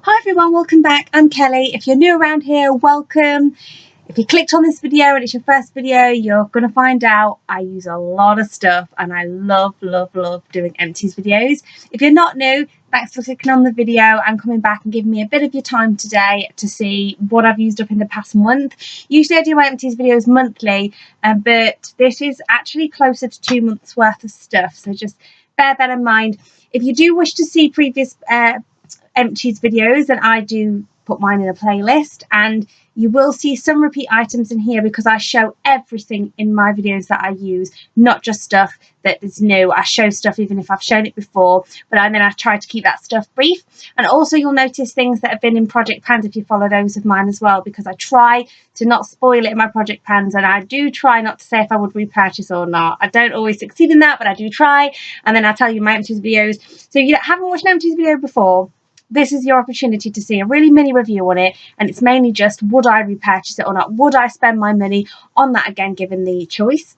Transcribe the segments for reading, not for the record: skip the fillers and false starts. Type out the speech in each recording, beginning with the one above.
Hi everyone, welcome back. I'm Kelly. If you're new around here, welcome. If you clicked on this video and it's your first video, you're going to find out I use a lot of stuff and I love doing empties videos. If you're not new, thanks for clicking on the video and coming back and giving me a bit of your time today to see what I've used up in the past month. Usually I do my empties videos monthly, but this is actually closer to 2 months worth of stuff, so just bear that in mind. If you do wish to see previous empties videos, and I do put mine in a playlist, and you will see some repeat items in here because I show everything in my videos that I use, not just stuff that is new. I show stuff even if I've shown it before, but then I try to keep that stuff brief. And also you'll notice things that have been in project pans if you follow those of mine as well, because I try to not spoil it in my project pans, and I do try not to say if I would repurchase or not. I don't always succeed in that, but I do try, and then I tell you my empties videos. So if you haven't watched an empties video before, this is your opportunity to see a really mini review on it, and it's mainly just would I repurchase it or not, would I spend my money on that again given the choice.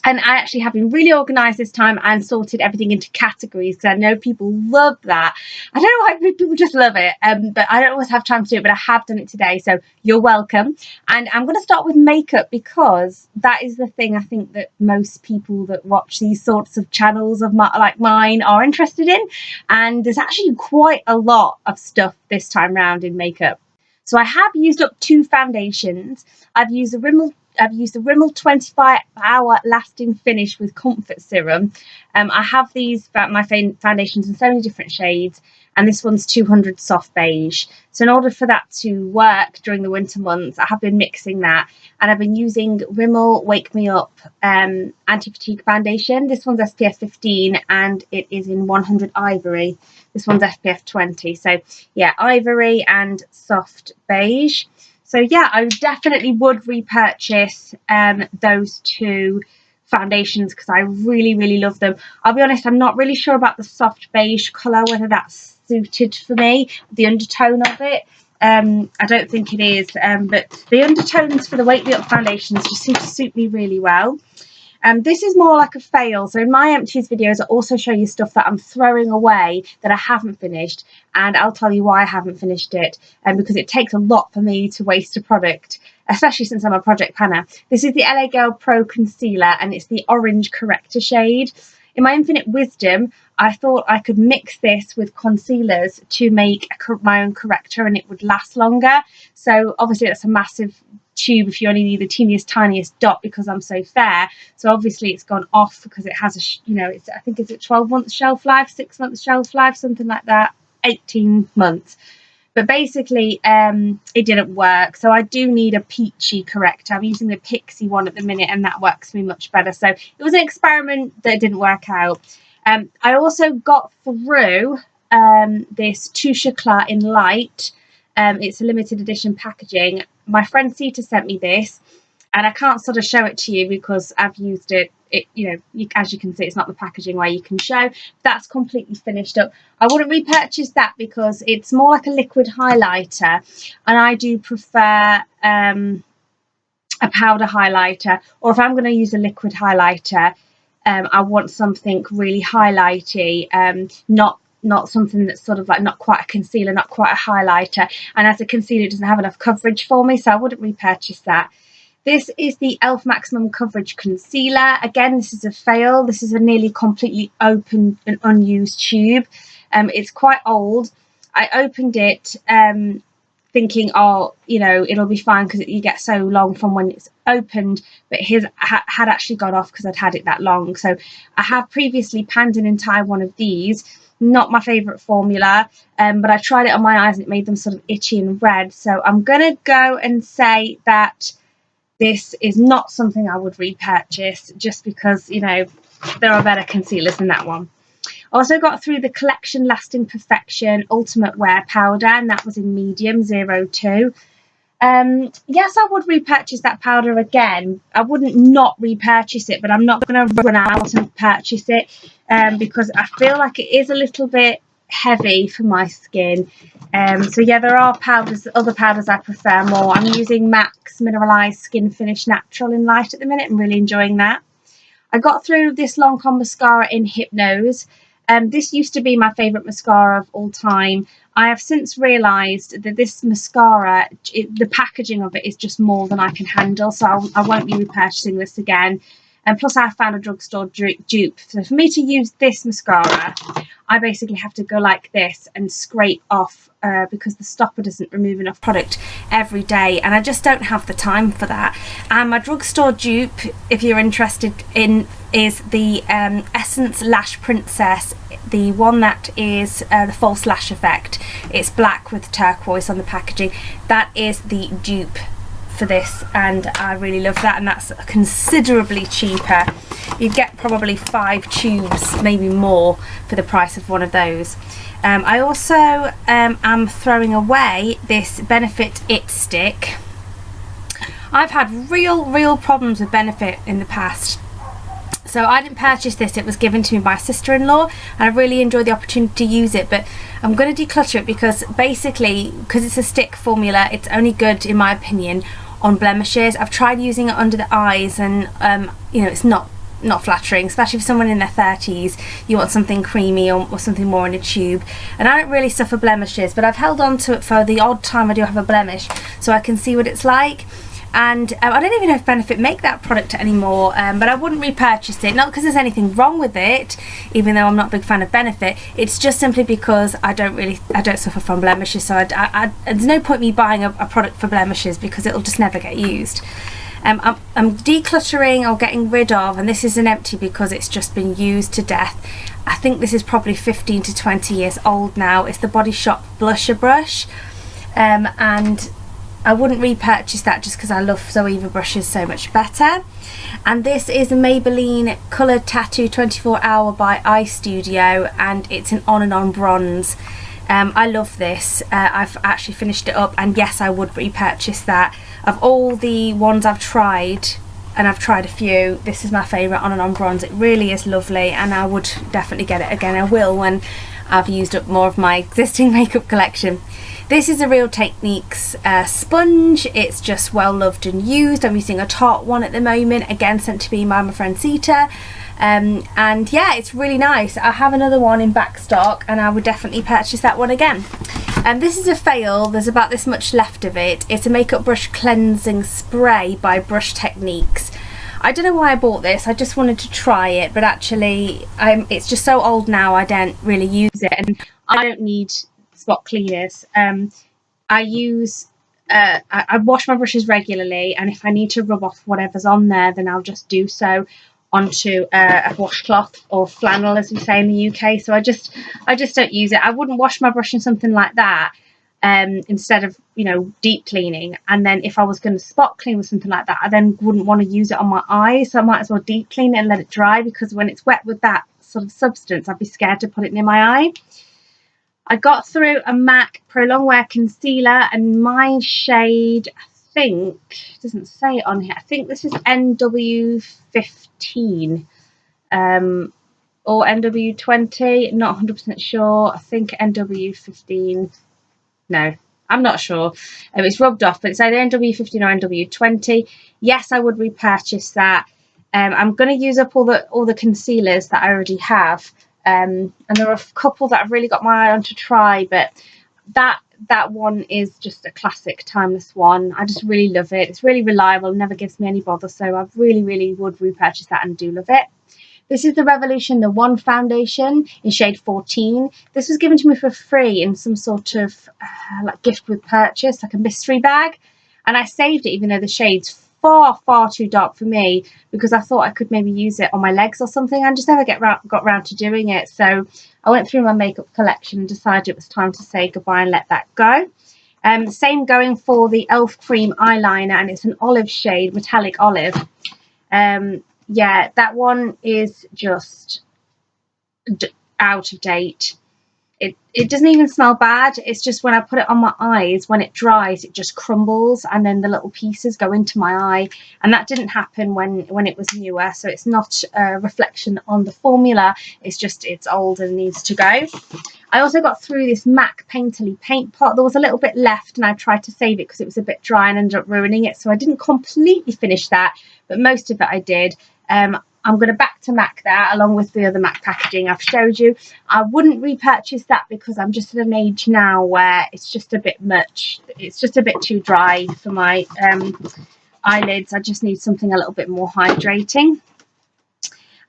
And I actually have been really organised this time and sorted everything into categories because I know people love that. I don't know why people just love it, but I don't always have time to do it, but I have done it today, so you're welcome. And I'm going to start with makeup because that is the thing I think that most people that watch these sorts of channels of like mine are interested in. And there's actually quite a lot of stuff this time round in makeup. So I have used up 2 foundations. I've used the Rimmel 25-hour lasting finish with comfort serum. I have these my foundations in so many different shades, and this one's 200 soft beige. So in order for that to work during the winter months, I have been mixing that, and I've been using Rimmel Wake Me Up anti-fatigue foundation. This one's SPF 15 and it is in 100 ivory. This one's SPF 20. So yeah, ivory and soft beige. So yeah, I definitely would repurchase those 2 foundations because I really love them. I'll be honest, I'm not really sure about the soft beige colour, whether that's suited for me, the undertone of it. I don't think it is, but the undertones for the Wake Me Up foundations just seem to suit me really well. This is more like a fail. So in my empties videos, I also show you stuff that I'm throwing away that I haven't finished, and I'll tell you why I haven't finished it, because it takes a lot for me to waste a product, especially since I'm a project panner. This is the LA Girl Pro Concealer, and it's the orange corrector shade. In my infinite wisdom, I thought I could mix this with concealers to make my own corrector and it would last longer. So obviously that's a massive tube if you only need the teeniest tiniest dot because I'm so fair. So obviously it's gone off because it has I think it's a 12 months shelf life, 6 months shelf life, something like that, 18 months. But basically it didn't work, so I do need a peachy corrector. I'm using the Pixie one at the minute and that works for me much better. So it was an experiment that didn't work out. I also got through this Touche Eclat in Light. It's a limited edition packaging. My friend Sita sent me this, and I can't sort of show it to you because I've used it. As you can see, it's not the packaging where you can show. That's completely finished up. I wouldn't repurchase that because it's more like a liquid highlighter, and I do prefer a powder highlighter, or if I'm going to use a liquid highlighter, I want something really highlighty, not something that's sort of like not quite a concealer, not quite a highlighter. And as a concealer, it doesn't have enough coverage for me, so I wouldn't repurchase that. This is the e.l.f. Maximum Coverage Concealer. Again, this is a fail. This is a nearly completely open and unused tube. It's quite old. I opened it thinking, oh, it'll be fine because you get so long from when it's opened, but his had actually gone off because I'd had it that long. So I have previously panned an entire one of these. Not my favourite formula, but I tried it on my eyes and it made them sort of itchy and red. So I'm going to go and say that this is not something I would repurchase just because, there are better concealers than that one. Also got through the Collection Lasting Perfection Ultimate Wear Powder, and that was in medium 02. Yes, I would repurchase that powder again. I wouldn't not repurchase it, but I'm not going to run out and purchase it because I feel like it is a little bit heavy for my skin. So yeah, there are other powders I prefer more. I'm using MAC's Mineralized Skin Finish Natural in Light at the minute. I'm really enjoying that. I got through this Lancome mascara in Hypnose. This used to be my favourite mascara of all time. I have since realised that this mascara, the packaging of it is just more than I can handle, so I won't be repurchasing this again. And plus I found a drugstore dupe. So for me to use this mascara, I basically have to go like this and scrape off because the stopper doesn't remove enough product every day, and I just don't have the time for that. And my drugstore dupe, if you're interested in, is the Essence Lash Princess, the one that is the false lash effect. It's black with turquoise on the packaging. That is the dupe for this, and I really love that, and that's considerably cheaper. You'd get probably 5 tubes, maybe more, for the price of one of those. I also am throwing away this Benefit It Stick. I've had real problems with Benefit in the past, so I didn't purchase this. It was given to me by my sister-in-law, and I really enjoyed the opportunity to use it, but I'm going to declutter it because basically, because it's a stick formula, it's only good, in my opinion, on blemishes. I've tried using it under the eyes, and you know, it's not flattering, especially for someone in their 30s. You want something creamy or something more in a tube, and I don't really suffer blemishes, but I've held on to it for the odd time I do have a blemish, so I can see what it's like. And I don't even know if Benefit make that product anymore, but I wouldn't repurchase it, not because there's anything wrong with it, even though I'm not a big fan of Benefit. It's just simply because I don't suffer from blemishes, so there's no point me buying a product for blemishes because it'll just never get used. I'm decluttering or getting rid of, and this is an empty because it's just been used to death. I think this is probably 15 to 20 years old now. It's the Body Shop blusher brush, and I wouldn't repurchase that just because I love Zoeva brushes so much better. And this is a Maybelline Coloured Tattoo 24 Hour by Eye Studio, and it's an on and on bronze. I love this. I've actually finished it up, and yes, I would repurchase that. Of all the ones I've tried, and I've tried a few, this is my favourite on and on bronze. It really is lovely, and I would definitely get it again. I will when I've used up more of my existing makeup collection. This is a Real Techniques sponge. It's just well loved and used. I'm using a Tarte one at the moment, again sent to me by my friend Sita. And yeah, it's really nice. I have another one in back stock, and I would definitely purchase that one again. This is a fail. There's about this much left of it. It's a makeup brush cleansing spray by Brush Techniques. I don't know why I bought this. I just wanted to try it, but actually it's just so old now I don't really use it, and I don't need spot cleaners. I wash my brushes regularly, and if I need to rub off whatever's on there, then I'll just do so onto a washcloth, or flannel as we say in the UK. So I just don't use it. I wouldn't wash my brush in something like that instead of, you know, deep cleaning. And then if I was going to spot clean with something like that, I then wouldn't want to use it on my eyes, so I might as well deep clean it and let it dry, because when it's wet with that sort of substance, I'd be scared to put it near my eye. I got through a MAC Pro Longwear concealer, and my shade, I think, it doesn't say it on here, I think this is NW15 or NW20, not 100% sure. I think NW15, no, I'm not sure. It's rubbed off, but it's either NW15 or NW20. Yes, I would repurchase that. I'm going to use up all the concealers that I already have. And there are a couple that I've really got my eye on to try, but that one is just a classic, timeless one. I just really love it. It's really reliable, never gives me any bother, so I really would repurchase that and do love it. This is the Revolution The One foundation in shade 14. This was given to me for free in some sort of like gift with purchase, like a mystery bag, and I saved it even though the shade's far too dark for me, because I thought I could maybe use it on my legs or something. I just never got round to doing it. So I went through my makeup collection and decided it was time to say goodbye and let that go. Same going for the Elf Cream eyeliner, and it's an olive shade, metallic olive. Yeah, that one is just out of date. It doesn't even smell bad. It's just when I put it on my eyes, when it dries, it just crumbles, and then the little pieces go into my eye. And that didn't happen when it was newer. So it's not a reflection on the formula. It's just it's old and needs to go. I also got through this MAC Painterly paint pot. There was a little bit left, and I tried to save it because it was a bit dry and ended up ruining it. So I didn't completely finish that, but most of it I did. I'm going to back to MAC that along with the other MAC packaging I've showed you. I wouldn't repurchase that because I'm just at an age now where it's just a bit much. It's just a bit too dry for my eyelids. I just need something a little bit more hydrating.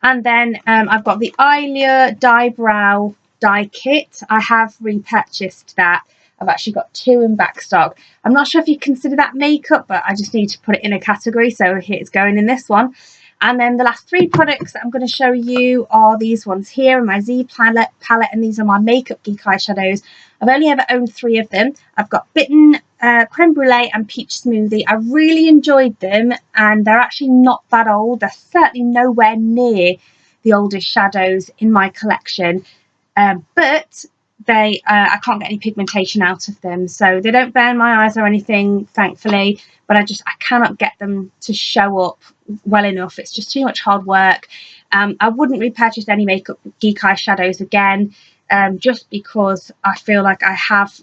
And then I've got the Eyelure Dye Brow Dye Kit. I have repurchased that. I've actually got 2 in back stock. I'm not sure if you consider that makeup, but I just need to put it in a category, so it's going in this one. And then the last 3 products that I'm going to show you are these ones here in my Z palette, and these are my Makeup Geek eyeshadows. I've only ever owned 3 of them. I've got Bitten, Creme Brulee and Peach Smoothie. I really enjoyed them, and they're actually not that old. They're certainly nowhere near the oldest shadows in my collection, but they I can't get any pigmentation out of them, so they don't burn my eyes or anything, thankfully, but I cannot get them to show up well enough. It's just too much hard work. I wouldn't repurchase any Makeup Geek eyeshadows again, just because I feel like I have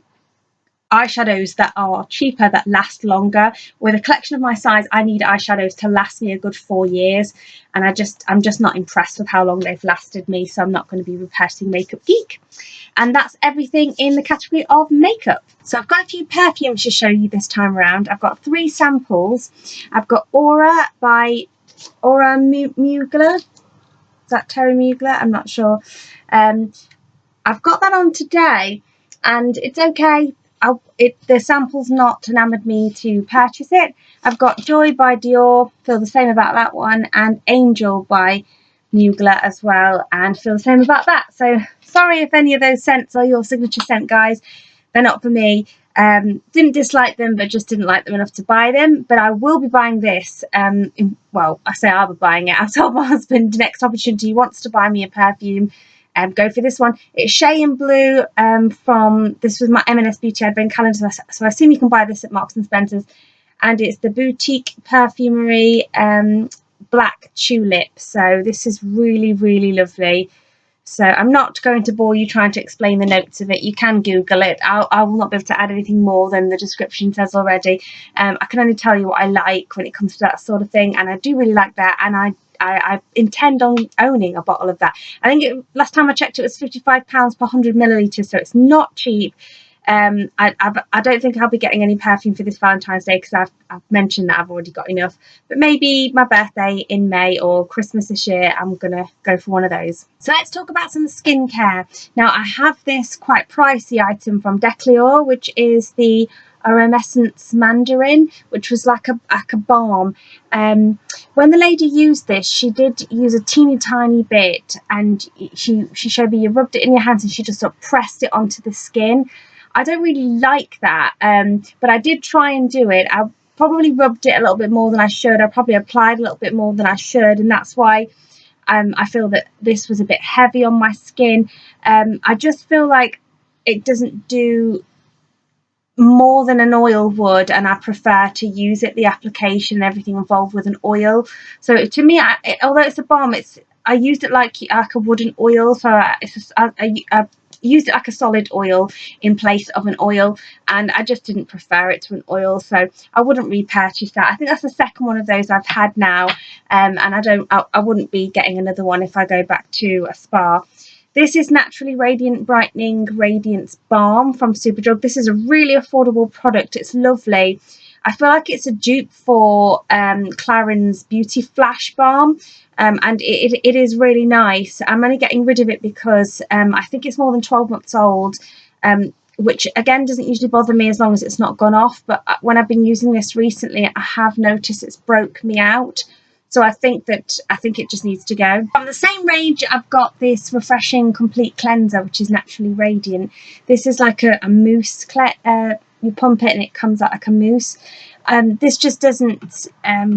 eyeshadows that are cheaper, that last longer. With a collection of my size, I need eyeshadows to last me a good 4 years, and I'm just not impressed with how long they've lasted me, so I'm not going to be repurchasing Makeup Geek. And that's everything in the category of makeup. So I've got a few perfumes to show you this time around. I've got 3 samples. I've got Aura by Aura Mugler. Is that Terry Mugler? I'm not sure. I've got that on today, and it's okay. The sample's not enamoured me to purchase it. I've got Joy by Dior, feel the same about that one, and Angel by Mugler as well, and feel the same about that. So sorry if any of those scents are your signature scent, guys. They're not for me. Didn't dislike them, but just didn't like them enough to buy them. But I will be buying this. Well, I say I'll be buying it. I've told my husband the next opportunity he wants to buy me a perfume, go for this one. It's Shea and Blue this was my M&S Beauty Advent calendar, so I assume you can buy this at Marks and Spencer's, and it's the Boutique Perfumery Black Tulip. So this is really, really lovely. So I'm not going to bore you trying to explain the notes of it. You can Google it. I will not be able to add anything more than the description says already. I can only tell you what I like when it comes to that sort of thing, and I do really like that, and I intend on owning a bottle of that. I think last time I checked it was £55 per 100 millilitres, so it's not cheap. I don't think I'll be getting any perfume for this Valentine's Day because I've mentioned that I've already got enough. But maybe my birthday in May or Christmas this year, I'm going to go for one of those. So let's talk about some skincare. Now, I have this quite pricey item from Declior, which is the Aromessence Mandarin, which was like a balm. When the lady used this, she did use a teeny tiny bit, and she showed me you rubbed it in your hands and she just sort of pressed it onto the skin. I don't really like that, but I did try and do it. I probably rubbed it a little bit more than I should. I probably applied a little bit more than I should, and that's why I feel that this was a bit heavy on my skin. I just feel like it doesn't do more than an oil would, and I prefer to use it, the application and everything involved with an oil. So to me, although it's a balm, I used it like a wooden oil, so I used it like a solid oil in place of an oil, and I just didn't prefer it to an oil, so I wouldn't repurchase that. I think that's the second one of those I've had now, and I wouldn't be getting another one if I go back to a spa. This is Naturally Radiant Brightening Radiance Balm from Superdrug. This is a really affordable product. It's lovely. I feel like it's a dupe for Clarins Beauty Flash Balm, and it is really nice. I'm only getting rid of it because I think it's more than 12 months old, which again doesn't usually bother me as long as it's not gone off. But when I've been using this recently, I have noticed it's broke me out. So I think it just needs to go. From the same range, I've got this Refreshing Complete Cleanser, which is Naturally Radiant. This is like a mousse. You pump it and it comes out like a mousse. This just doesn't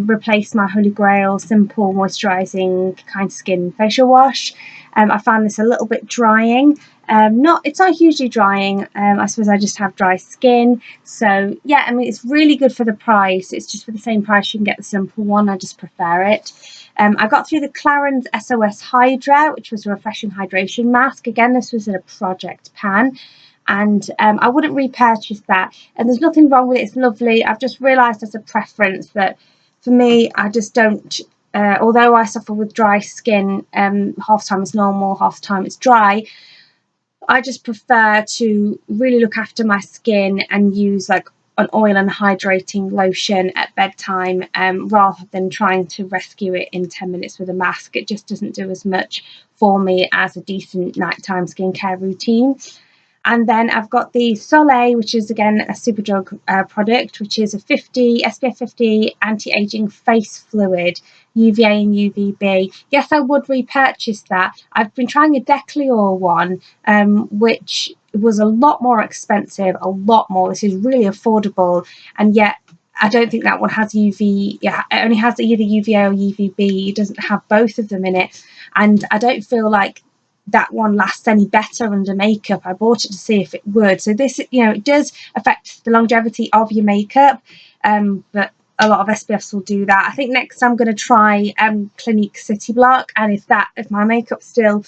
replace my Holy Grail simple moisturising kind of skin facial wash. I found this a little bit drying. It's not hugely drying. I suppose I just have dry skin. So yeah, I mean, it's really good for the price. It's just for the same price you can get the simple one. I just prefer it. I got through the Clarins SOS Hydra, which was a refreshing hydration mask. Again, this was in a project pan, and I wouldn't repurchase that. And there's nothing wrong with it. It's lovely. I've just realised as a preference that for me, I just don't although I suffer with dry skin, half the time it's normal, half the time it's dry, I just prefer to really look after my skin and use like an oil and hydrating lotion at bedtime, rather than trying to rescue it in 10 minutes with a mask. It just doesn't do as much for me as a decent nighttime skincare routine. And then I've got the Soleil, which is again a Superdrug product, which is a SPF 50 anti-aging face fluid, UVA and UVB. Yes, I would repurchase that. I've been trying a Decleor one, which was a lot more expensive, a lot more. This is really affordable, and yet I don't think that one has UV. Yeah, it only has either UVA or UVB. It doesn't have both of them in it, and I don't feel like that one lasts any better under makeup. I bought it to see if it would. So this, it does affect the longevity of your makeup, but a lot of SPFs will do that. I think next I'm going to try Clinique City Block, and if my makeup still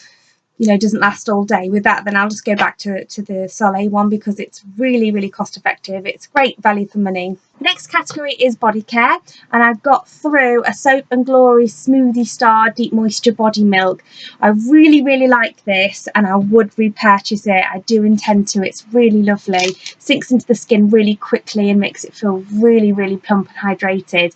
doesn't last all day with that, then I'll just go back to the Soleil one, because it's really, really cost effective. It's great value for money. The next category is body care, and I've got through a Soap and Glory Smoothie Star Deep Moisture Body Milk. I really, really like this, and I would repurchase it. I do intend to. It's really lovely. Sinks into the skin really quickly and makes it feel really, really plump and hydrated.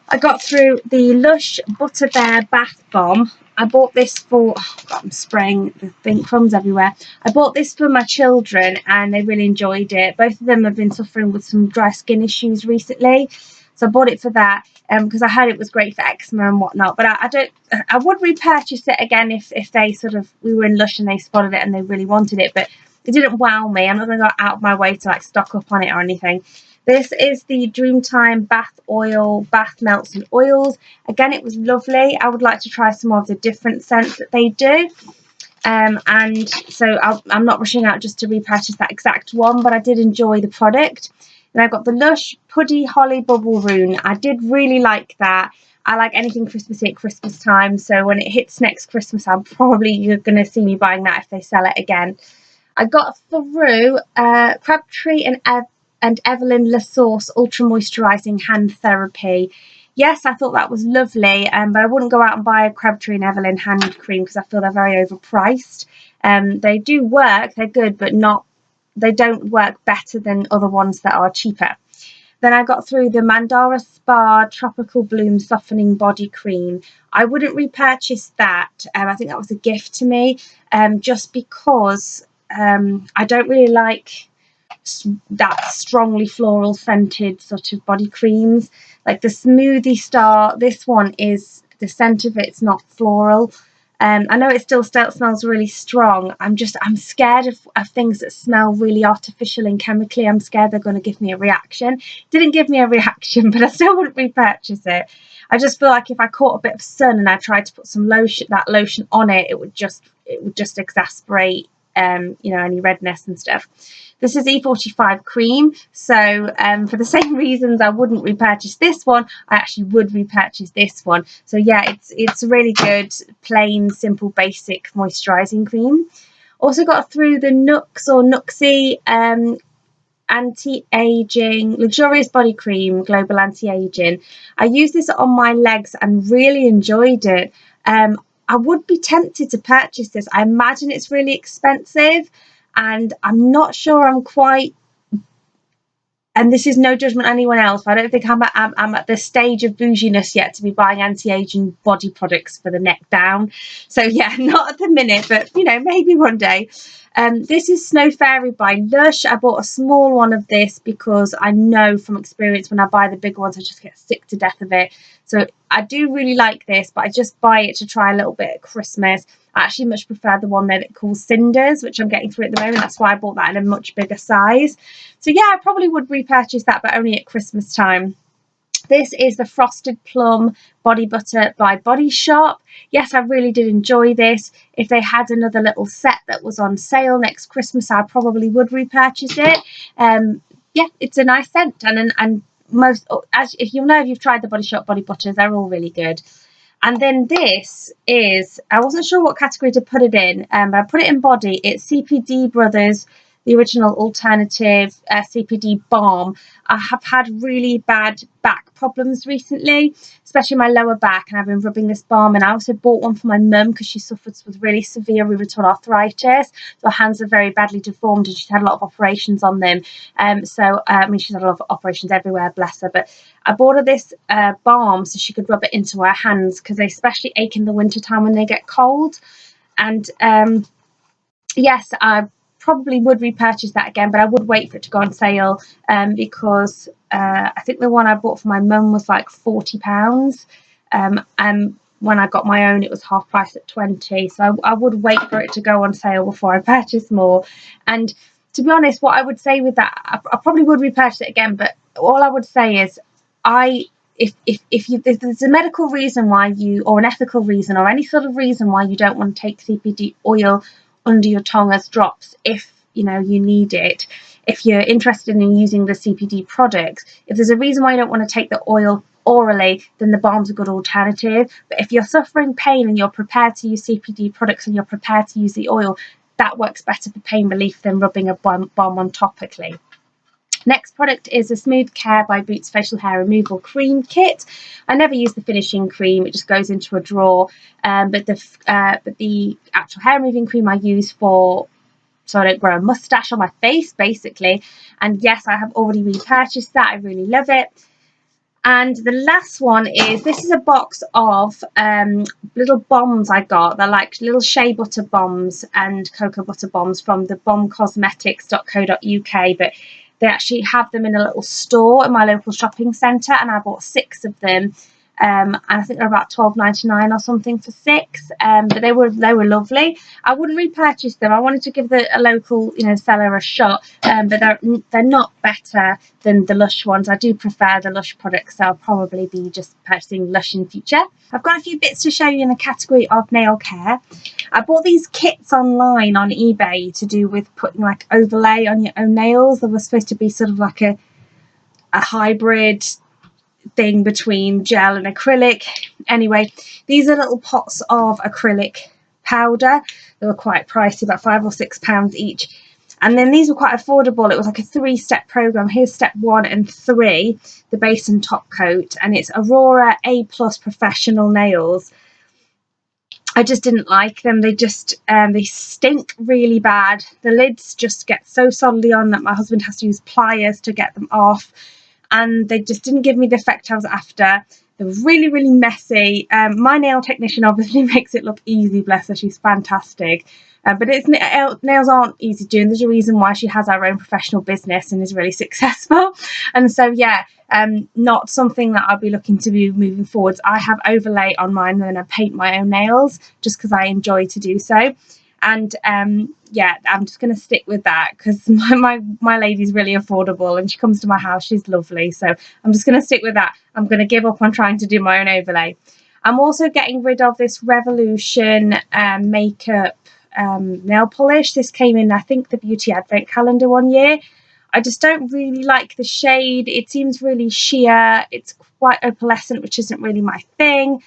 I got through the Lush Butter Bear Bath Bomb. I bought this for, I'm spraying the thing, crumbs everywhere. I bought this for my children and they really enjoyed it. Both of them have been suffering with some dry skin issues recently. So I bought it for that, because I heard it was great for eczema and whatnot. But I would repurchase it again if we were in Lush and they spotted it and they really wanted it. But it didn't wow me. I'm not going to go out of my way to like stock up on it or anything. This is the Dreamtime Bath Oil, Bath Melts and Oils. Again, it was lovely. I would like to try some more of the different scents that they do. And so I'm not rushing out just to repurchase that exact one, but I did enjoy the product. Then I've got the Lush Puddy Holly Bubble Rune. I did really like that. I like anything Christmassy at Christmas time. So when it hits next Christmas, you're going to see me buying that if they sell it again. I got through Crabtree and Evelyn Lasource Ultra Moisturising Hand Therapy. Yes, I thought that was lovely, but I wouldn't go out and buy a Crabtree and Evelyn hand cream because I feel they're very overpriced. They do work, they're good, but they don't work better than other ones that are cheaper. Then I got through the Mandara Spa Tropical Bloom Softening Body Cream. I wouldn't repurchase that. I think that was a gift to me, just because I don't really like that strongly floral scented sort of body creams. Like the Smoothie Star, this one is, the scent of it's not floral. I know it still smells really strong. I'm scared of things that smell really artificial and chemically. I'm scared they're going to give me a reaction. Didn't give me a reaction, but I still wouldn't repurchase it. I just feel like if I caught a bit of sun and I tried to put some that lotion on it, it would just exasperate any redness and stuff. This is E45 cream, so for the same reasons I wouldn't repurchase this one, I actually would repurchase this one. So yeah, it's a really good, plain, simple, basic moisturising cream. Also got through the Nux or Nuxie anti-aging luxurious body cream, global anti-aging. I used this on my legs and really enjoyed it. I would be tempted to purchase this. I imagine it's really expensive, and I'm not sure I'm quite, and this is no judgment on anyone else, but I don't think I'm at the stage of bouginess yet to be buying anti-aging body products for the neck down. So yeah, not at the minute, but maybe one day. This is Snow Fairy by Lush. I bought a small one of this because I know from experience when I buy the big ones I just get sick to death of it. So I do really like this, but I just buy it to try a little bit at Christmas. I actually much prefer the one there that calls Cinders, which I'm getting through at the moment. That's why I bought that in a much bigger size. So yeah, I probably would repurchase that, but only at Christmas time. This is the Frosted Plum Body Butter by Body Shop. Yes, I really did enjoy this. If they had another little set that was on sale next Christmas, I probably would repurchase it. Yeah, it's a nice scent, and most, as if if you've tried the Body Shop body butters, they're all really good. And then this is, I wasn't sure what category to put it in, but I put it in body. It's CPD Brothers the original alternative CPD balm. I have had really bad back problems recently, especially my lower back, and I've been rubbing this balm. And I also bought one for my mum because she suffers with really severe rheumatoid arthritis. So her hands are very badly deformed, and she's had a lot of operations on them. I mean, she's had a lot of operations everywhere, bless her. But I bought her this balm so she could rub it into her hands, because they especially ache in the wintertime when they get cold. And yes, I probably would repurchase that again, but I would wait for it to go on sale, because I think the one I bought for my mum was like £40, and when I got my own it was half price at 20. So I would wait for it to go on sale before I purchase more. And to be honest, what I would say with that, I probably would repurchase it again, but all I would say is, if there's a medical reason why you, or an ethical reason, or any sort of reason why you don't want to take CPD oil under your tongue as drops, if you need it, if you're interested in using the CPD products, if there's a reason why you don't want to take the oil orally, then the balm's a good alternative. But if you're suffering pain and you're prepared to use CPD products and you're prepared to use the oil, that works better for pain relief than rubbing a balm on topically. Next product is a Smooth Care by Boots Facial Hair Removal Cream Kit. I never use the finishing cream, it just goes into a drawer. But the actual hair removing cream I use so I don't grow a mustache on my face, basically. And yes, I have already repurchased that. I really love it. And the last one is, this is a box of little bombs I got. They're like little shea butter bombs and cocoa butter bombs from the bombcosmetics.co.uk, but they actually have them in a little store in my local shopping centre, and I bought 6 of them. And I think they're about £12.99 or something for 6. But they were lovely. I wouldn't repurchase them. I wanted to give a local seller a shot. But they're not better than the Lush ones. I do prefer the Lush products, so I'll probably be just purchasing Lush in future. I've got a few bits to show you in the category of nail care. I bought these kits online on eBay to do with putting like overlay on your own nails. They were supposed to be sort of like a hybrid thing between gel and acrylic. Anyway, these are little pots of acrylic powder. They were quite pricey, about £5 or £6 each. And then these were quite affordable. It was like a 3-step program. Here's step 1 and 3, the base and top coat, and it's Aurora A+ Professional Nails. I just didn't like them. They just they stink really bad. The lids just get so solidly on that my husband has to use pliers to get them off, and they just didn't give me the effect I was after. They were really, really messy. My nail technician obviously makes it look easy, bless her, she's fantastic. But nails aren't easy doing. There's a reason why she has her own professional business and is really successful. And so, yeah, not something that I'll be looking to be moving forwards. I have overlay on mine, and then I paint my own nails just because I enjoy to do so. And yeah, I'm just going to stick with that because my lady's really affordable and she comes to my house. She's lovely. So I'm just going to stick with that. I'm going to give up on trying to do my own overlay. I'm also getting rid of this Revolution makeup nail polish. This came in, I think, the Beauty Advent Calendar one year. I just don't really like the shade. It seems really sheer. It's quite opalescent, which isn't really my thing.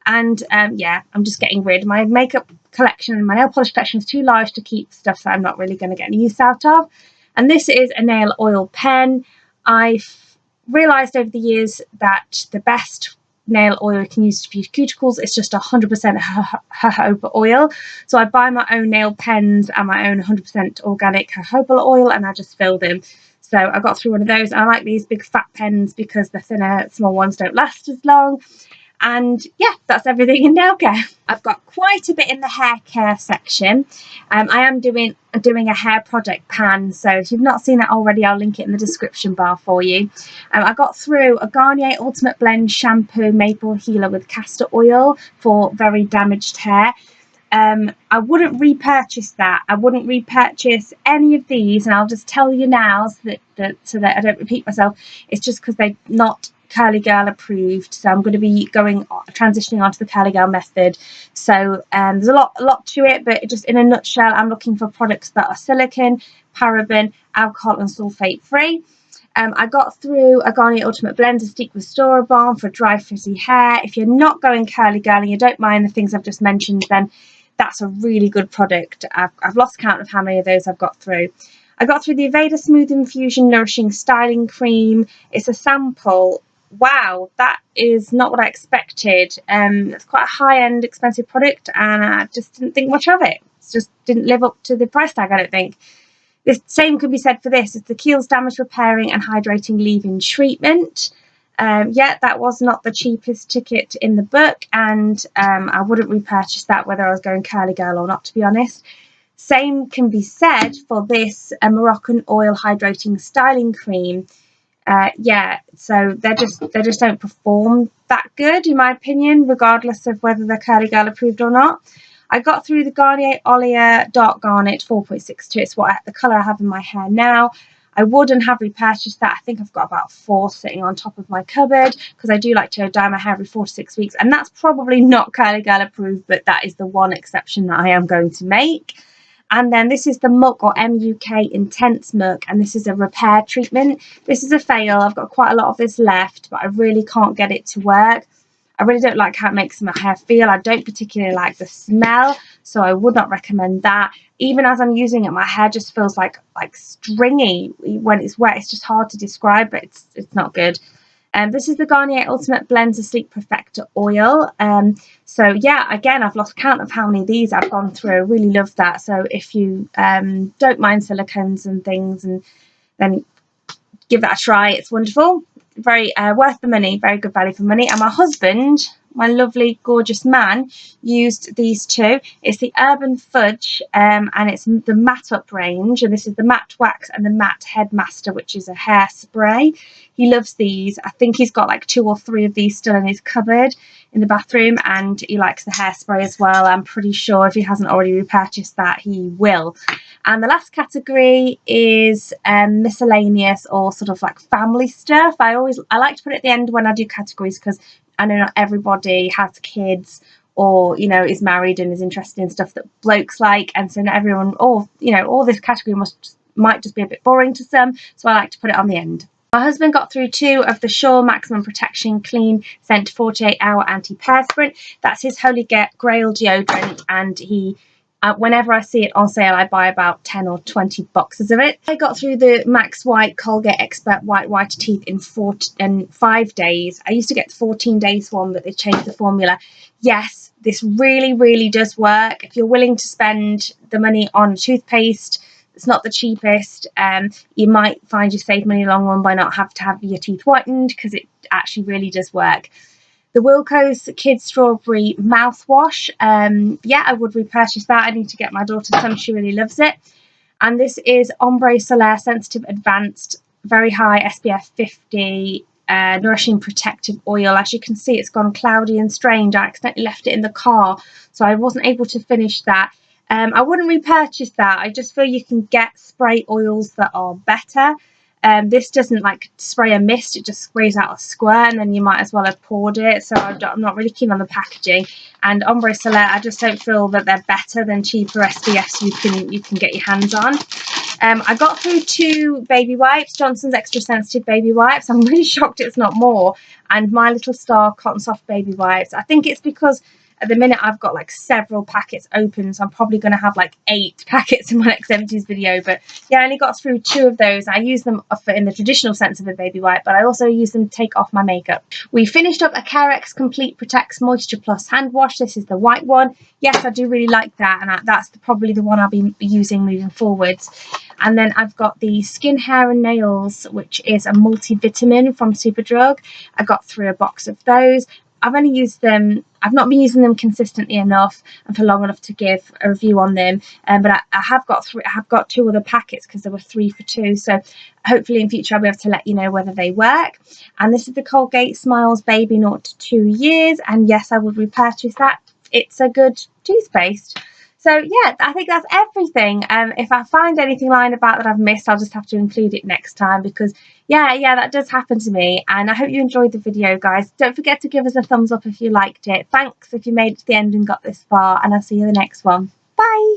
And yeah, I'm just getting rid. My makeup collection, my nail polish collection is too large to keep stuff that I'm not really going to get any use out of. And this is a nail oil pen. I've realised over the years that the best nail oil you can use for your cuticles is just 100% jojoba oil. So I buy my own nail pens and my own 100% organic jojoba oil, and I just fill them. So I got through one of those, and I like these big fat pens because the thinner, small ones don't last as long. And yeah, that's everything in nail care. I've got quite a bit in the hair care section. I am doing a hair product pan, so if you've not seen that already, I'll link it in the description bar for you. I got through a Garnier Ultimate Blend shampoo maple healer with castor oil for very damaged hair. I wouldn't repurchase that. I wouldn't repurchase any of these, and I'll just tell you now so that I don't repeat myself. It's just because they're not Curly Girl approved, so I'm going to be transitioning onto the Curly Girl method. So there's a lot to it, but just in a nutshell, I'm looking for products that are silicone, paraben, alcohol and sulfate free. I got through a Garnier Ultimate Blend Stick Restorer Balm for dry frizzy hair. If you're not going Curly Girl and you don't mind the things I've just mentioned, then that's a really good product. I've lost count of how many of those I've got through. I got through the Aveda Smooth Infusion Nourishing Styling Cream. It's a sample. Wow, that is not what I expected. It's quite a high-end, expensive product, and I just didn't think much of it. It just didn't live up to the price tag, I don't think. The same could be said for this. It's the Kiehl's Damage Repairing and Hydrating Leave-In Treatment. Yeah, that was not the cheapest ticket in the book, and I wouldn't repurchase that whether I was going curly girl or not, to be honest. Same can be said for this Moroccan Oil Hydrating Styling Cream. Yeah, so they just don't perform that good, in my opinion, regardless of whether they're curly girl approved or not. I got through the Garnier Olia Dark Garnet 4.62. It's the colour I have in my hair now. I wouldn't have repurchased that. I think I've got about 4 sitting on top of my cupboard because I do like to dye my hair every 4 to 6 weeks, and that's probably not curly girl approved, but that is the one exception that I am going to make. And then this is the Muck or MUK Intense Muck, and this is a repair treatment. This is a fail. I've got quite a lot of this left, but I really can't get it to work. I really don't like how it makes my hair feel. I don't particularly like the smell, so I would not recommend that. Even as I'm using it, my hair just feels like stringy when it's wet. It's just hard to describe, but it's not good. This is the Garnier Ultimate Blends Sleep Perfector Oil. So yeah, again, I've lost count of how many of these I've gone through. I really love that. So if you don't mind silicones and things, and then give that a try. It's wonderful. Very worth the money. Very good value for money. And my husband, my lovely, gorgeous man, used these two. It's the Urban Fudge, and it's the Matte Up range. And this is the Matte Wax and the Matte Headmaster, which is a hairspray. He loves these. I think he's got like 2 or 3 of these still in his cupboard in the bathroom, and he likes the hairspray as well. I'm pretty sure if he hasn't already repurchased that, he will. And the last category is miscellaneous, or sort of like family stuff. I like to put it at the end when I do categories, because I know not everybody has kids or, you know, is married and is interested in stuff that blokes like, and so not everyone, or, you know, all this category might just be a bit boring to some, so I like to put it on the end. My husband got through 2 of the Sure Maximum Protection Clean Scent 48-Hour Anti-Perspirant. That's his Holy Grail deodorant, and he, whenever I see it on sale, I buy about 10 or 20 boxes of it. I got through the Max White Colgate Expert White Whiter Teeth in 5 days. I used to get the 14 days one, but they changed the formula. Yes, this really, really does work. If you're willing to spend the money on toothpaste, it's not the cheapest. You might find you save money in the long run by not having to have your teeth whitened, because it actually really does work. The Wilko's Kids Strawberry Mouthwash. Yeah, I would repurchase that. I need to get my daughter some. She really loves it. And this is Ombre Solaire Sensitive Advanced, very high SPF 50, Nourishing Protective Oil. As you can see, it's gone cloudy and strange. I accidentally left it in the car, so I wasn't able to finish that. I wouldn't repurchase that. I just feel you can get spray oils that are better. This doesn't like spray a mist, it just sprays out a squirt, and then you might as well have poured it. So I'm not really keen on the packaging. And Ombre Solaire, I just don't feel that they're better than cheaper SPFs you can get your hands on. I got through 2 baby wipes, Johnson's Extra Sensitive baby wipes. I'm really shocked it's not more. And My Little Star Cotton Soft baby wipes. I think it's because at the minute I've got like several packets open, so I'm probably going to have like 8 packets in my next Empties video. But yeah, I only got through 2 of those. I use them in the traditional sense of a baby wipe, but I also use them to take off my makeup. We finished up a Carex Complete Protects Moisture Plus hand wash. This is the white one. Yes, I do really like that, and that's probably the one I'll be using moving forwards. And then I've got the Skin, Hair and Nails, which is a multivitamin from Superdrug. I got through a box of those. I've only used them, I've not been using them consistently enough and for long enough to give a review on them, but I have got 2 other packets because there were 3 for 2, so hopefully in future I'll be able to let you know whether they work. And this is the Colgate Smiles Baby 0 to 2 years, and yes, I would repurchase that. It's a good toothpaste. So yeah, I think that's everything. If I find anything lying about that I've missed, I'll just have to include it next time, because yeah, that does happen to me. And I hope you enjoyed the video, guys. Don't forget to give us a thumbs up if you liked it. Thanks if you made it to the end and got this far, and I'll see you in the next one. Bye!